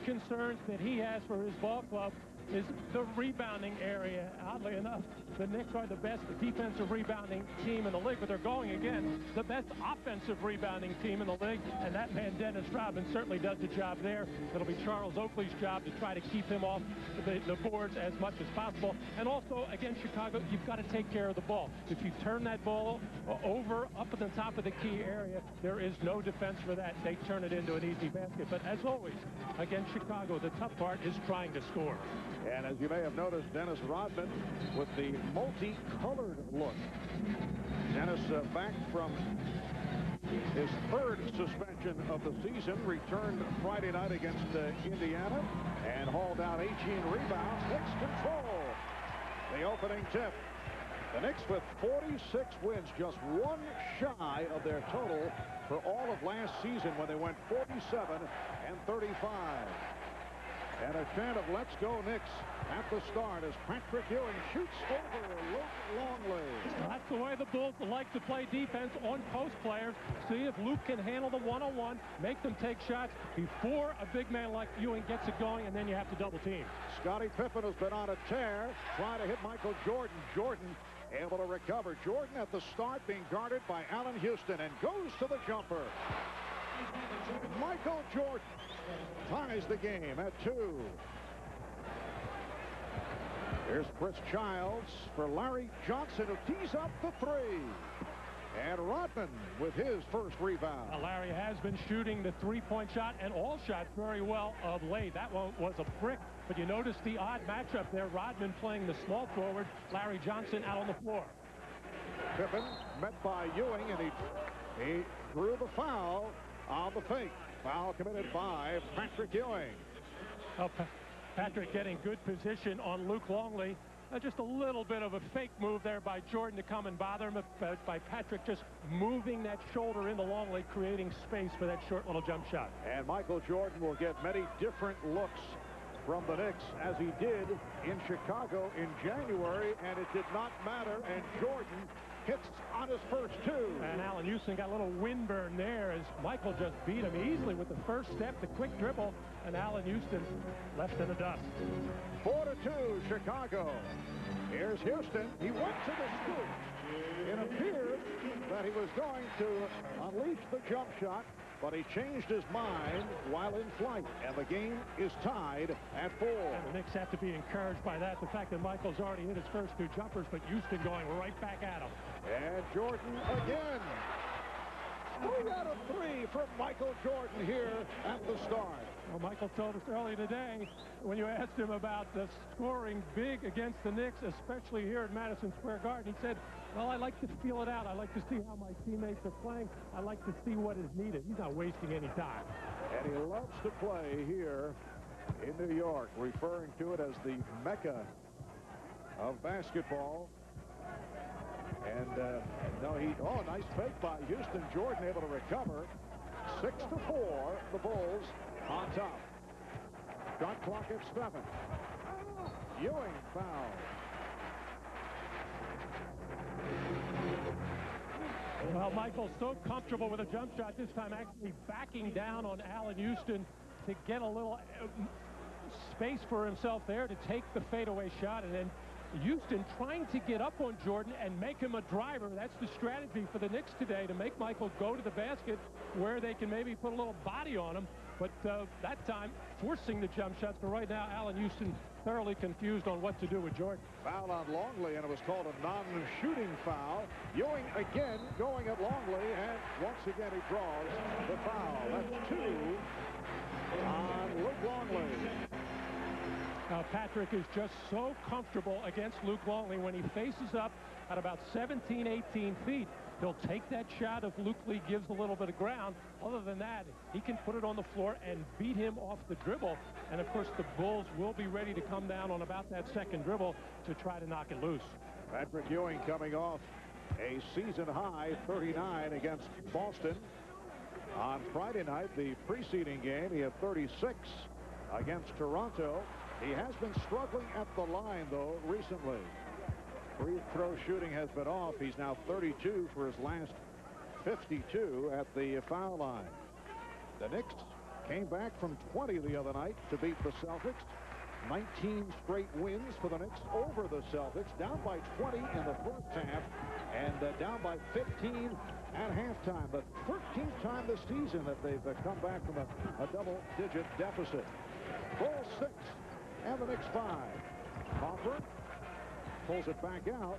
concerns that he has for his ball club is the rebounding area. Oddly enough, the Knicks are the best defensive rebounding team in the league, but they're going against the best offensive rebounding team in the league, and that man, Dennis Rodman, certainly does the job there. It'll be Charles Oakley's job to try to keep him off the boards as much as possible. And also, against Chicago, you've got to take care of the ball. If you turn that ball over up at the top of the key area, there is no defense for that. They turn it into an easy basket. But as always, against Chicago, the tough part is trying to score. And as you may have noticed, Dennis Rodman with the multicolored look. Dennis back from his third suspension of the season, returned Friday night against Indiana and hauled out 18 rebounds. Knicks control the opening tip. The Knicks with 46 wins, just one shy of their total for all of last season when they went 47-35. And a chant of "Let's go Knicks" at the start as Patrick Ewing shoots over Luke Longley. That's the way the Bulls like to play defense on post players. See if Luke can handle the one-on-one, make them take shots before a big man like Ewing gets it going, and then you have to double team. Scottie Pippen has been on a tear, trying to hit Michael Jordan. Jordan able to recover. Jordan at the start being guarded by Allen Houston and goes to the jumper. Michael Jordan ties the game at 2. Here's Chris Childs for Larry Johnson, who tees up the 3. And Rodman with his first rebound. Larry has been shooting the three-point shot and all shots very well of late. That one was a brick, but you notice the odd matchup there. Rodman playing the small forward, Larry Johnson out on the floor. Pippen met by Ewing, and he drew the foul on the fake. Foul committed by Patrick Ewing. Oh, Patrick getting good position on Luke Longley. Just a little bit of a fake move there by Jordan to come and bother him, by Patrick just moving that shoulder into Longley, creating space for that short little jump shot. And Michael Jordan will get many different looks from the Knicks, as he did in Chicago in January, and it did not matter, and Jordan hits on his first 2. And Allen Houston got a little windburn there as Michael just beat him easily with the first step, the quick dribble, and Allen Houston left in the dust. 4-2 Chicago. Here's Houston. He went to the scoop. It appeared that he was going to unleash the jump shot, but he changed his mind while in flight, and the game is tied at 4. And the Knicks have to be encouraged by that, the fact that Michael's already hit his first 2 jumpers, but Houston going right back at him. And Jordan again. 3 out of 3 from Michael Jordan here at the start. Well, Michael told us earlier today, when you asked him about the scoring big against the Knicks, especially here at Madison Square Garden, he said, well, I like to feel it out. I like to see how my teammates are playing. I like to see what is needed. He's not wasting any time. And he loves to play here in New York, referring to it as the Mecca of basketball. And nice fake by Houston. Jordan able to recover. 6-4, the Bulls on top. Shot clock at 7. Ewing foul. Well, Michael's so comfortable with a jump shot this time, actually backing down on Allen Houston to get a little space for himself there to take the fadeaway shot, and then Houston trying to get up on Jordan and make him a driver. That's the strategy for the Knicks today, to make Michael go to the basket where they can maybe put a little body on him. But that time, forcing the jump shots. But right now, Allen Houston thoroughly confused on what to do with Jordan. Foul on Longley, and it was called a non-shooting foul. Ewing again going at Longley, and once again he draws the foul. That's 2 on Luke Longley. Now, Patrick is just so comfortable against Luke Longley when he faces up at about 17, 18 feet. He'll take that shot if Luke Lee gives a little bit of ground. Other than that, he can put it on the floor and beat him off the dribble. And, of course, the Bulls will be ready to come down on about that second dribble to try to knock it loose. Patrick Ewing coming off a season-high 39 against Boston. On Friday night, the preceding game, he had 36 against Toronto. He has been struggling at the line, though, recently. Free throw shooting has been off. He's now 32 for his last 52 at the foul line. The Knicks Came back from 20 the other night to beat the Celtics. 19 straight wins for the Knicks over the Celtics. Down by 20 in the first half and down by 15 at halftime. The 13th time this season that they've come back from a double-digit deficit. Bulls 6 and the Knicks 5. Hopper pulls it back out.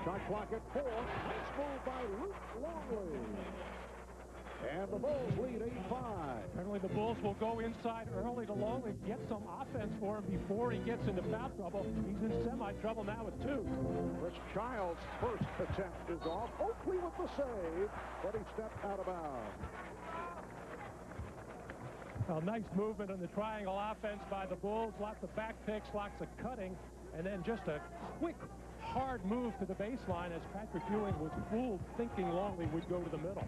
Shot clock at 4. Nice move by Luke Longley. And the Bulls lead 8-5. Apparently the Bulls will go inside early to Longley, get some offense for him before he gets into foul trouble. He's in semi-trouble now with 2. Chris Childs' first attempt is off. Oakley with the save, but he stepped out of bounds. Well, nice movement in the triangle offense by the Bulls. Lots of back picks, lots of cutting, and then just a quick, hard move to the baseline as Patrick Ewing was fooled thinking Longley would go to the middle.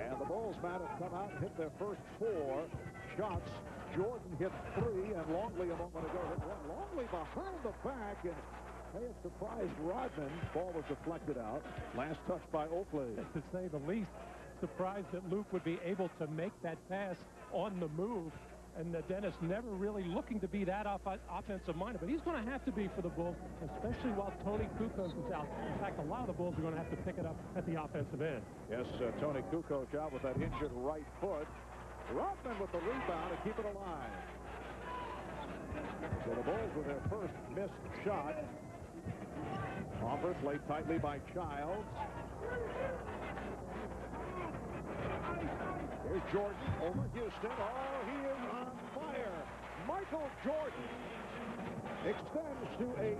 And the Bulls might have come out and hit their first 4 shots. Jordan hit 3, and Longley a moment ago hit 1. Longley behind the back, and hey, it surprised Rodman. Ball was deflected out. Last touch by Oakley. To say the least, surprised that Luke would be able to make that pass on the move. And Dennis never really looking to be that offensive-minded, but he's going to have to be for the Bulls, especially while Tony Kukoc is out. In fact, a lot of the Bulls are going to have to pick it up at the offensive end. Yes, Tony Kukoc out with that injured right foot. Rodman with the rebound to keep it alive. So the Bulls with their first missed shot. Hopper played tightly by Childs. Here's Jordan over Houston. Oh, he is on fire. Michael Jordan extends to a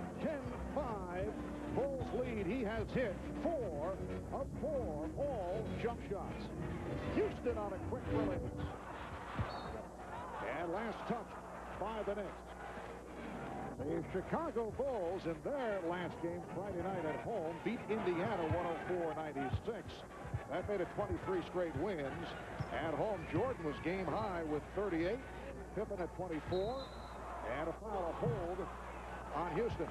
10-5 Bulls lead. He has hit 4 of 4 all jump shots. Houston on a quick release. And last touch by the Knicks. The Chicago Bulls in their last game Friday night at home beat Indiana 104-96. That made it 23 straight wins. At home, Jordan was game high with 38. Pippen at 24. And a foul hold on Houston.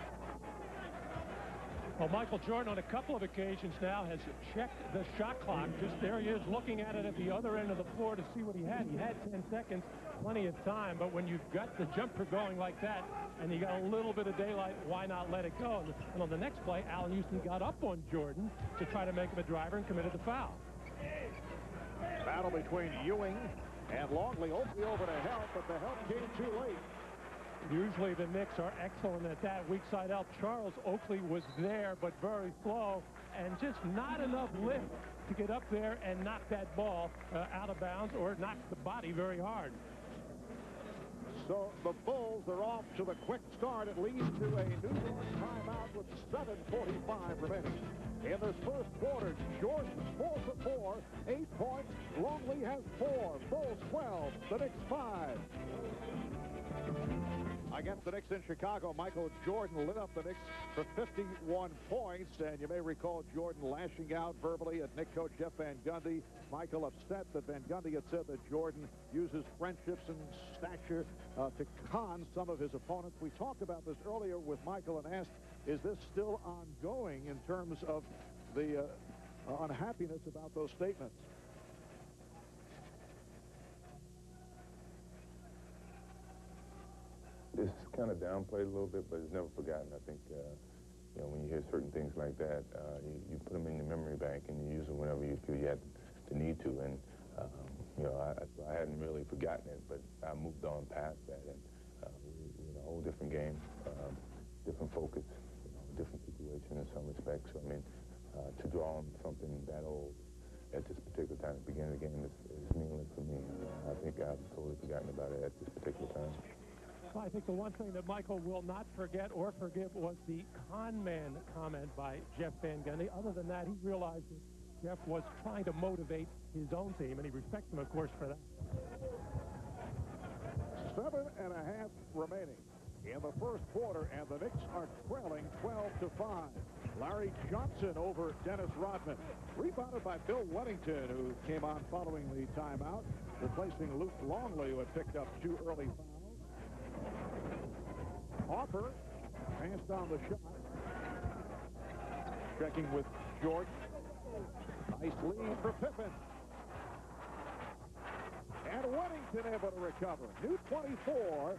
Well, Michael Jordan on a couple of occasions now has checked the shot clock. Just there he is looking at it at the other end of the floor to see what he had. He had 10 seconds, plenty of time. But when you've got the jumper going like that and you got a little bit of daylight, why not let it go? And on the next play, Allen Houston got up on Jordan to try to make him a driver and committed the foul. Battle between Ewing and Longley. Oakley over to help, but the help came too late. Usually the Knicks are excellent at that. Weak side help. Charles Oakley was there, but very slow, and just not enough lift to get up there and knock that ball out of bounds or knock the body very hard. So the Bulls are off to the quick start. It leads to a New York timeout with 7:45 remaining. In this first quarter, Jordan 4 for 4, 8 points. Longley has 4. Bulls 12, the Knicks 5. Against the Knicks in Chicago, Michael Jordan lit up the Knicks for 51 points. And you may recall Jordan lashing out verbally at Knicks coach Jeff Van Gundy. Michael upset that Van Gundy had said that Jordan uses friendships and stature to con some of his opponents. We talked about this earlier with Michael and asked, is this still ongoing in terms of the unhappiness about those statements? It's kind of downplayed a little bit, but it's never forgotten. I think, you know, when you hear certain things like that, you put them in your memory bank and you use them whenever you feel you have the need to. And, you know, I hadn't really forgotten it, but I moved on past that. And we're in a whole different game, different focus, you know, different situation in some respects. So, I mean, to draw on something that old at this particular time, at the beginning of the game, is meaningless for me. I think I've totally forgotten about it at this particular time. Well, I think the one thing that Michael will not forget or forgive was the con man comment by Jeff Van Gundy. Other than that, he realized that Jeff was trying to motivate his own team, and he respects him, of course, for that. 7.5 remaining in the first quarter, and the Knicks are trailing 12-5. Larry Johnson over Dennis Rodman. Rebounded by Bill Wellington, who came on following the timeout, replacing Luke Longley, who had picked up 2 early fouls. Hopper passed on the shot. Checking with Jordan. Nice lead for Pippen. And And Weddington able to recover. New 24